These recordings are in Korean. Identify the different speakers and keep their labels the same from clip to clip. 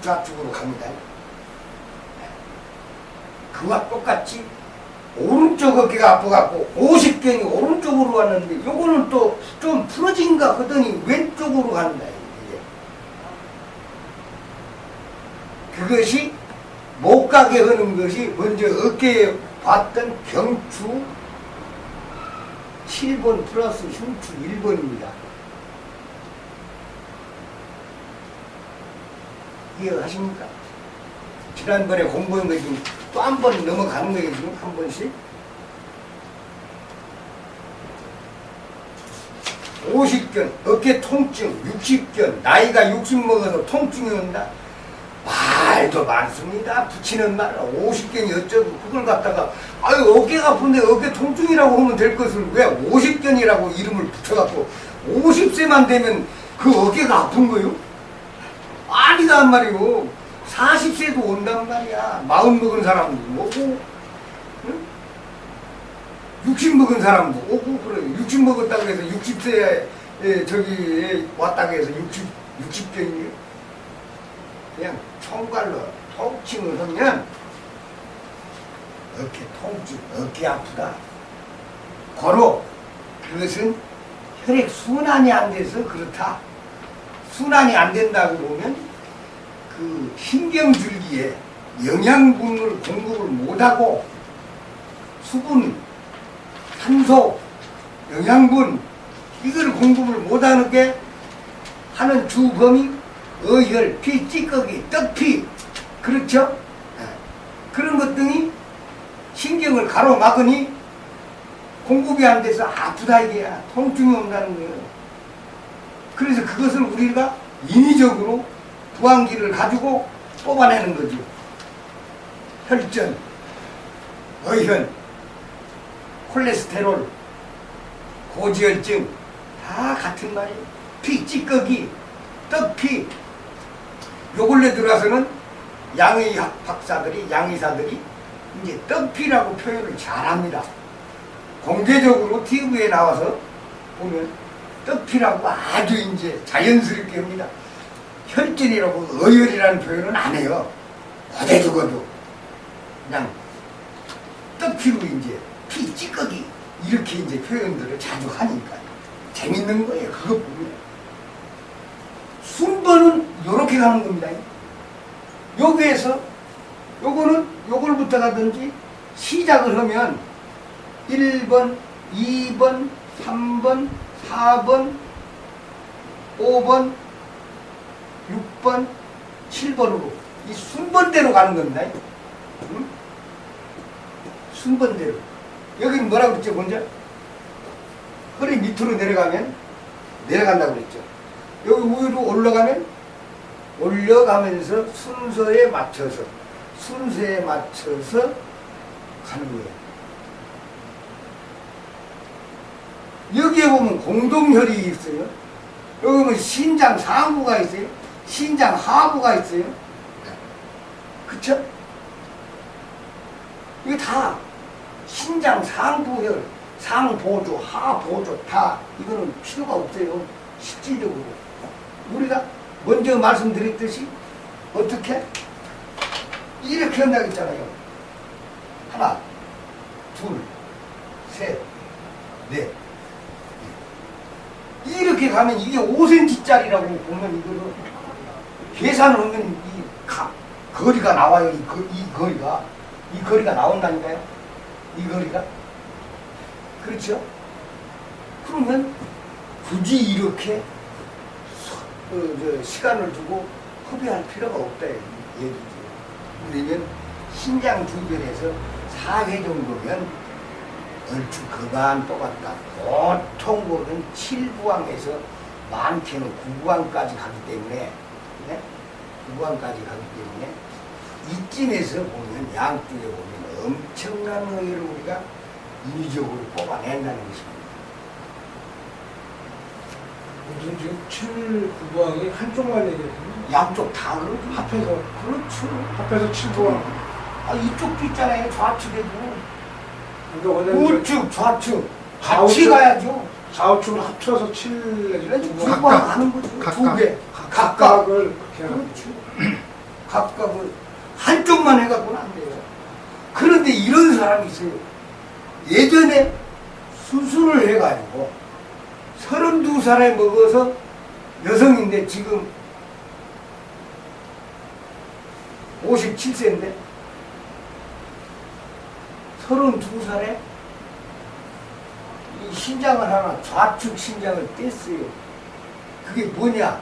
Speaker 1: 우측 좌측으로 갑니다. 그와 똑같이 오른쪽 어깨가 아파갖고 50견이 오른쪽으로 왔는데 요거는 또 좀 풀어진가 하더니 왼쪽으로 간다. 이게. 그것이 못 가게 하는 것이 먼저 어깨에 봤던 경추 7번 플러스 흉추 1번입니다. 이해하십니까? 지난번에 공부한 거 지금 또 한 번 넘어가는 거예요, 지금 한 번씩. 50견, 어깨 통증, 60견, 나이가 60 먹어서 통증이 온다. 말도 많습니다. 붙이는 말, 50견이 어쩌고, 그걸 갖다가, 아유, 어깨가 아픈데 어깨 통증이라고 하면 될 것을 왜 50견이라고 이름을 붙여갖고, 50세만 되면 그 어깨가 아픈 거요? 아니다, 한 말이요. 40세도 온단 말이야. 40 먹은 사람도 오고, 응? 60 먹은 사람도 오고, 그래. 60 먹었다고 해서 60세에 저기 왔다고 해서 60견이에요. 그냥 총괄로 통증을 하면 어깨 통증, 어깨 아프다. 고로 그것은 혈액 순환이 안 돼서 그렇다. 순환이 안 된다고 보면 그 신경줄기에 영양분을 공급을 못하고 수분, 산소, 영양분 이걸 공급을 못하게 하는 주범이 어혈, 피, 찌꺼기, 떡피 그렇죠? 그런 것들이 신경을 가로막으니 공급이 안 돼서 아프다 이게야. 통증이 온다는 거예요. 그래서 그것을 우리가 인위적으로 부항기를 가지고 뽑아내는 거죠. 혈전, 어혈, 콜레스테롤, 고지혈증 다 같은 말이에요. 피, 찌꺼기, 떡피. 요 근래 들어와서는 양의학 박사들이, 양의사들이 이제 떡피라고 표현을 잘합니다. 공개적으로 TV에 나와서 보면 떡피라고 아주 이제 자연스럽게 합니다. 혈전이라고 어혈이라는 표현은 안 해요. 어디 죽어도 그냥 떡피로 이제 피, 찌꺼기 이렇게 이제 표현들을 자주 하니까 재밌는 거예요. 그거 보면 순번은 요렇게 가는 겁니다. 여기에서 요거는 요걸부터 가든지 시작을 하면 1번, 2번, 3번, 4번, 5번, 6번, 7번으로 이 순번대로 가는 겁니다. 응? 순번대로. 여기는 뭐라고 그랬죠, 먼저? 허리 밑으로 내려가면 내려간다고 그랬죠. 여기 위로 올라가면 올려가면서 순서에 맞춰서 가는 거예요. 여기에 보면 공동혈이 있어요. 여기 보면 신장 상부가 있어요. 신장 하부가 있어요. 그쵸? 이거 다 신장 상부혈, 상보조, 하보조 다 이거는 필요가 없어요. 실질적으로. 우리가 먼저 말씀드렸듯이 어떻게? 이렇게 한다고 했잖아요. 하나, 둘, 셋, 넷. 이렇게 가면 이게 5cm짜리라고 보면 이거를 계산을 하면 이 거리가 나와요. 이 거리가 나온다니까요. 이 거리가. 그렇죠? 그러면 굳이 이렇게 시간을 두고 허비할 필요가 없다 얘기죠. 그러면 신장 주변에서 4회 정도면 얼추 그만 뽑았다. 보통 보면 7부항에서 많게는 9부항까지 가기 때문에, 네? 9부항까지 가기 때문에 이쯤에서 보면 양쪽에 보면 엄청난 의의를 우리가 인위적으로 뽑아낸다는 것입니다.
Speaker 2: 무슨 지금 7, 9부항이 한쪽만 얘기했거든요.
Speaker 1: 양쪽 다 그렇죠.
Speaker 2: 합해서.
Speaker 1: 그렇죠.
Speaker 2: 합해서 7부항.
Speaker 1: 아, 이쪽도 있잖아요. 좌측에도.
Speaker 2: 그러니까
Speaker 1: 우측, 좌측. 같이 가야죠.
Speaker 2: 좌우측을 합쳐서 7 내지
Speaker 1: 두
Speaker 2: 9부항.
Speaker 1: 번 하는 거죠. 두 개. 각각.
Speaker 2: 각각을 그렇게 하는
Speaker 1: 그렇죠. 각각을 한쪽만 해갖고는 안 돼요. 그런데 이런 사람이 있어요. 예전에 수술을 해가지고 32살에 먹어서 여성인데 지금 57세인데 32살에 이 신장을 하나 좌측 신장을 뗐어요. 그게 뭐냐?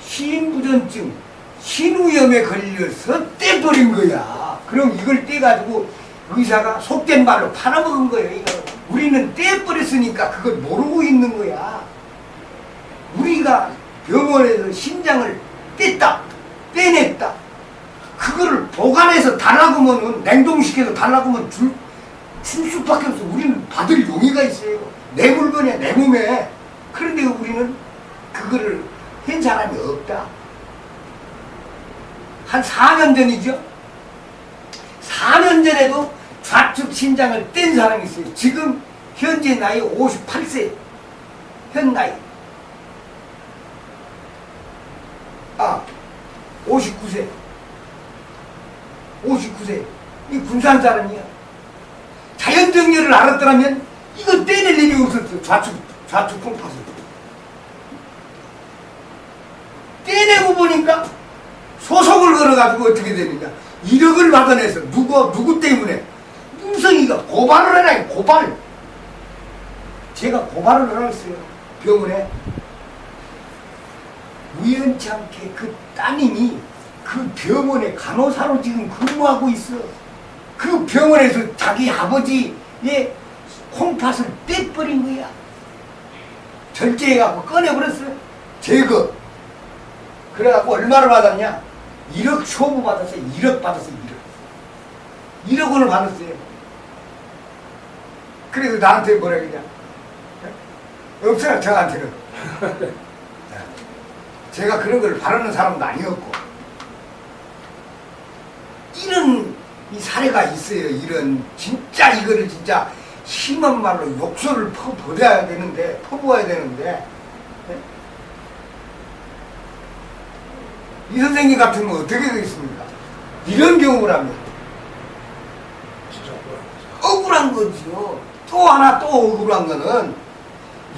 Speaker 1: 신부전증, 신우염에 걸려서 떼버린 거야. 그럼 이걸 떼가지고 의사가 속된 말로 팔아먹은 거예요. 이거. 우리는 떼버렸으니까 그걸 모르고 있는 거야. 우리가 병원에서 신장을 뗐다, 떼냈다. 그거를 보관해서 달라고 하면, 냉동시켜서 달라고 하면 줄 수밖에 없어. 우리는 받을 용의가 있어요. 내 물건이야, 내 몸에. 그런데 우리는 그거를 한 사람이 없다. 한 4년 전이죠. 4년 전에도 좌측 신장을 뗀 사람이 있어요. 지금 현재 나이 58세. 현 나이. 59세. 59세. 이 군산 사람이야. 자연정렬을 알았더라면 이거 떼낼 일이 없었어. 좌측 콩팥을. 떼내고 보니까 소송을 걸어가지고 어떻게 되느냐. 1억을 받아내서 누구 때문에? 문성이가 고발을 해라. 고발. 제가 고발을 하라 했어요. 병원에. 우연치 않게 그 따님이 그 병원에 간호사로 지금 근무하고 있어. 그 병원에서 자기 아버지의 콩팥을 떼버린 거야. 절제해갖고 꺼내버렸어요. 제거. 그래갖고 얼마를 받았냐? 1억 쇼부 받았어요. 1억 받았어요. 1억. 1억 원을 받았어요. 그래서 나한테 뭐라 그러냐? 없어요. 저한테는. 제가 그런 걸 바라는 사람도 아니었고. 이런 이 사례가 있어요. 이런 진짜 이거를 진짜 심한 말로 욕설을 퍼부어야 되는데 이 선생님 같은 건 어떻게 되겠습니까? 이런 경우라면 억울한 거죠. 또 하나 또 억울한 거는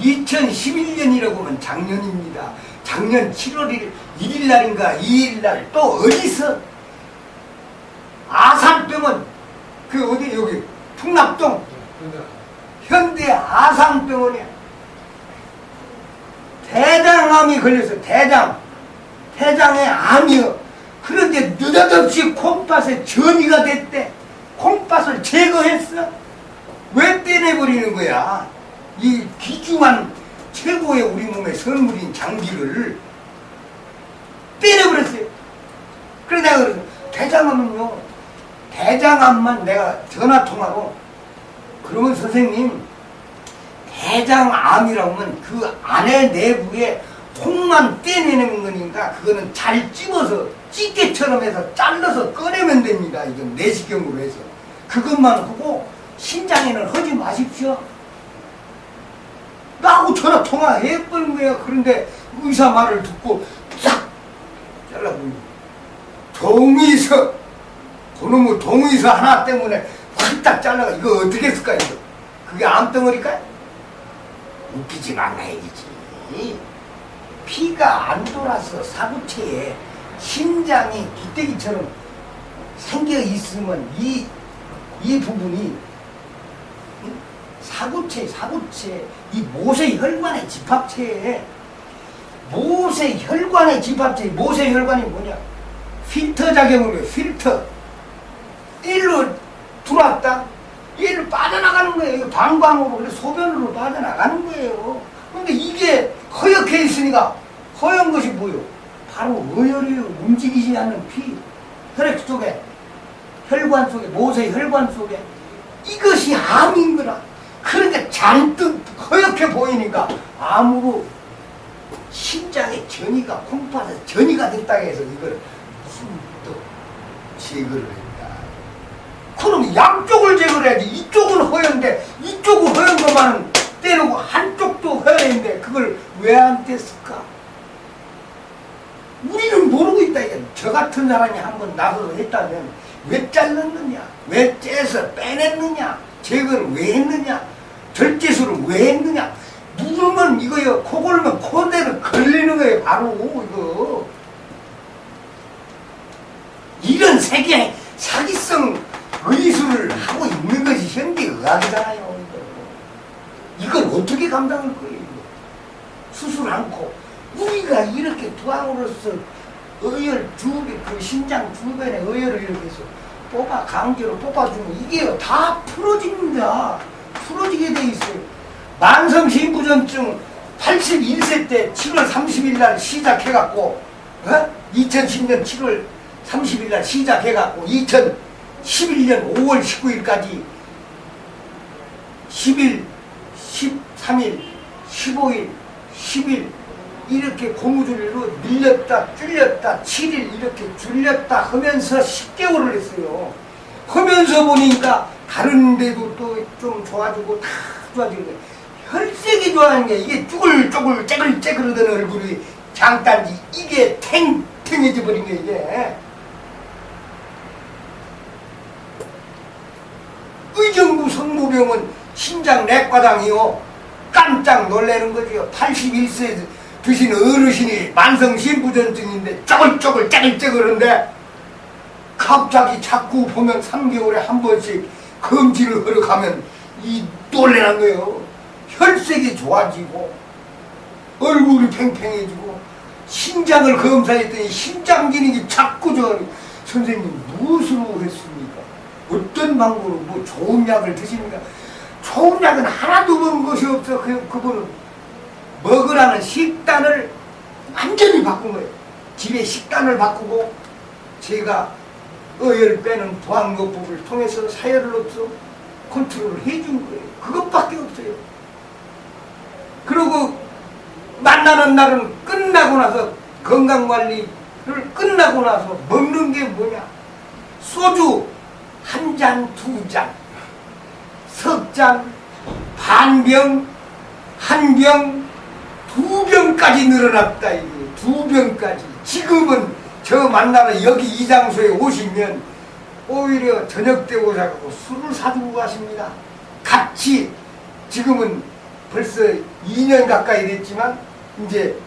Speaker 1: 2011년이라고 하면 작년입니다. 작년 7월 1일 날인가 2일 날 또 어디서 아산병원 그 어디 여기 풍납동 현대 아산병원에 대장암이 걸려서 대장에 암이요. 그런데 느닷없이 콩팥에 전이가 됐대. 콩팥을 제거했어. 왜 떼내버리는 거야? 이 귀중한 최고의 우리 몸의 선물인 장기를 떼내버렸어요. 그래서 내가 그랬어. 대장암은요, 대장암만 내가 전화통화로, 그러면 선생님, 대장암이라고 하면 그 안에 내부에 콩만 떼내는 거니까 그거는 잘 찝어서 찌개처럼 해서 잘라서 꺼내면 됩니다. 이건 내시경으로 해서. 그것만 하고 신장에는 하지 마십시오. 나하고 전화 통화해버린 거야. 그런데 의사 말을 듣고 싹 잘라버린 동의서, 그놈의 동의서 하나 때문에 확딱 잘라가. 이거 어떻게 했을까 이거? 그게 암덩어리일까요? 웃기지 말아야지. 피가 안 돌아서 사구체에 심장이 기대기처럼 생겨 있으면 이 부분이 사구체 이 모세혈관의 집합체에 모세혈관의 모세혈관이 뭐냐? 필터 작용으로 필터. 일로 들어왔다. 얘를 빠져나가는 거예요. 방광으로, 그래서 소변으로 빠져나가는 거예요. 근데 이게 허옇게 있으니까, 허연 것이 뭐요? 바로 어혈이에요. 움직이지 않는 피. 혈액 속에, 혈관 속에, 모세혈관 속에. 이것이 암인 거라. 그러니까 잔뜩 허옇게 보이니까 암으로 심장에 전이가, 콩팥에 전이가 됐다고 해서 이걸 무슨 또 제거를 했다. 그럼 양쪽을 제거를 해야지. 이쪽은 허연데 이쪽은 허연 것만 떼놓고 한쪽도 허연인데 그걸 왜 안 뗐을까? 우리는 모르고 있다. 그러니까 이게 저 같은 사람이 한번 나서서 했다면 왜 잘랐느냐, 왜 째서 빼냈느냐, 제거를 왜 했느냐, 절제술을 왜 했느냐. 누르면 이거요, 코 골면 코대로 걸리는 거예요. 바로 이거. 이런 세계 사기성 의술을 하고 있는 것이 현대 의학이잖아요. 이걸 어떻게 감당할 거예요? 수술 않고 우리가 이렇게 두항으로서 의열 그 신장 주변에 의열을 이렇게 해서 강제로 뽑아주면 이게요 다 풀어집니다. 풀어지게 돼 있어요. 만성 신부전증 81세 때 7월 30일 날 시작해갖고 2010년 7월 30일 날 시작해갖고 2011년 5월 19일까지 10일, 13일, 15일, 10일 이렇게 고무줄로 밀렸다 줄였다 7일 이렇게 줄였다 하면서 10개월을 했어요. 하면서 보니까 다른 데도 또 좀 좋아지고 다 좋아지는 거예요. 혈색이 좋아하는 게 이게 쭈글쭈글 째글째글하던 얼굴이 장단지 이게 탱탱해져 버린 게 이게. 의정부 성모병은 신장 내과당이요. 깜짝 놀라는 거지요. 81세 드신 어르신이 만성 신부전증인데 쪼글쪼글 째글째글한데 갑자기 자꾸 보면 3개월에 한 번씩 검진을 하러 가면 이 놀라는 거예요. 혈색이 좋아지고 얼굴이 팽팽해지고 신장을 검사했더니 신장 기능이 자꾸 선생님 무엇으로 했습니까? 어떤 방법으로 뭐 좋은 약을 드십니까? 좋은 약은 하나도 먹은 것이 없어. 그분은 먹으라는 식단을 완전히 바꾼 거예요. 집에 식단을 바꾸고 제가 의열 빼는 부항거법을 통해서 사열로서 컨트롤을 해준 거예요. 그것밖에 없어요. 그리고 만나는 날은 끝나고 나서 건강관리를 끝나고 나서 먹는 게 뭐냐? 소주 한 잔, 두 잔, 석 잔, 반 병, 한 병, 두 병까지 늘어났다. 이게 두 병까지. 지금은 저 만나러 여기 이 장소에 오시면 오히려 저녁 때 오셔서 술을 사주고 가십니다. 같이 지금은 벌써 2년 가까이 됐지만 이제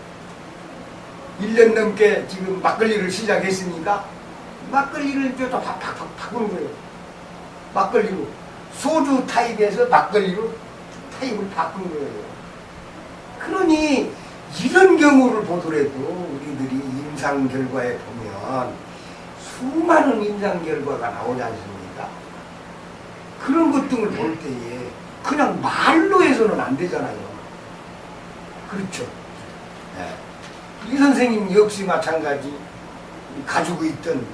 Speaker 1: 1년 넘게 지금 막걸리를 시작했으니까 막걸리를 또 팍팍팍 바꾸는 거예요. 막걸리로 소주 타입에서 막걸리로 타입을 바꾼 거예요. 그러니 이런 경우를 보더라도 우리들이 임상 결과에 보면 수많은 임상 결과가 나오지 않습니까? 그런 것 등을 볼 때에 그냥 말로 해서는 안 되잖아요. 그렇죠. 네. 이 선생님 역시 마찬가지 가지고 있던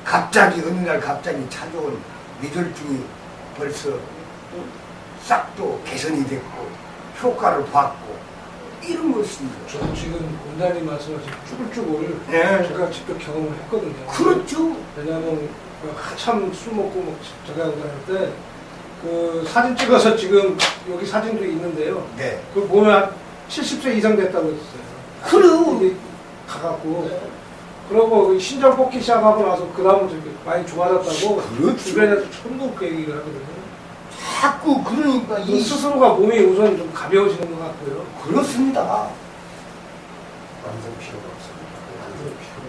Speaker 1: 갑자기 어느 날 갑자기 찾아온 뇌졸중이 벌써 싹 또 개선이 됐고 효과를 봤고 이런 것입니다.
Speaker 2: 저도 지금 원장님 말씀하신 쭈글쭈글
Speaker 1: 네.
Speaker 2: 제가 직접 경험을 했거든요.
Speaker 1: 그렇죠.
Speaker 2: 왜냐하면 한참 술 먹고 막 저기 하고 다닐 때 그 사진 찍어서 지금 여기 사진도 있는데요.
Speaker 1: 네.
Speaker 2: 그걸 보면 70세 이상 됐다고 했어요.
Speaker 1: 그래요.
Speaker 2: 가갖고 그러고 신장 뽑기 시작하고 나서 그 다음부터 많이 좋아졌다고
Speaker 1: 그렇죠.
Speaker 2: 주변에서 천국 그 얘기를 하거든요.
Speaker 1: 자꾸 그러니까
Speaker 2: 이 스스로가 몸이 우선 좀 가벼워지는 것 같고요.
Speaker 1: 그렇습니다.
Speaker 2: 완전 필요가 없습니다. 완전 필요가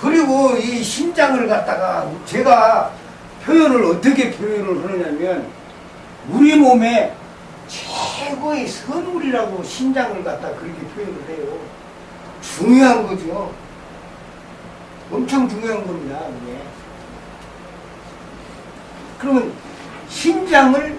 Speaker 1: 그리고 이 신장을 갖다가 제가 표현을 어떻게 표현을 하느냐면 우리 몸에 최고의 선물이라고 신장을 갖다 그렇게 표현을 해요. 중요한 거죠. 엄청 중요한 겁니다. 그게. 그러면 신장을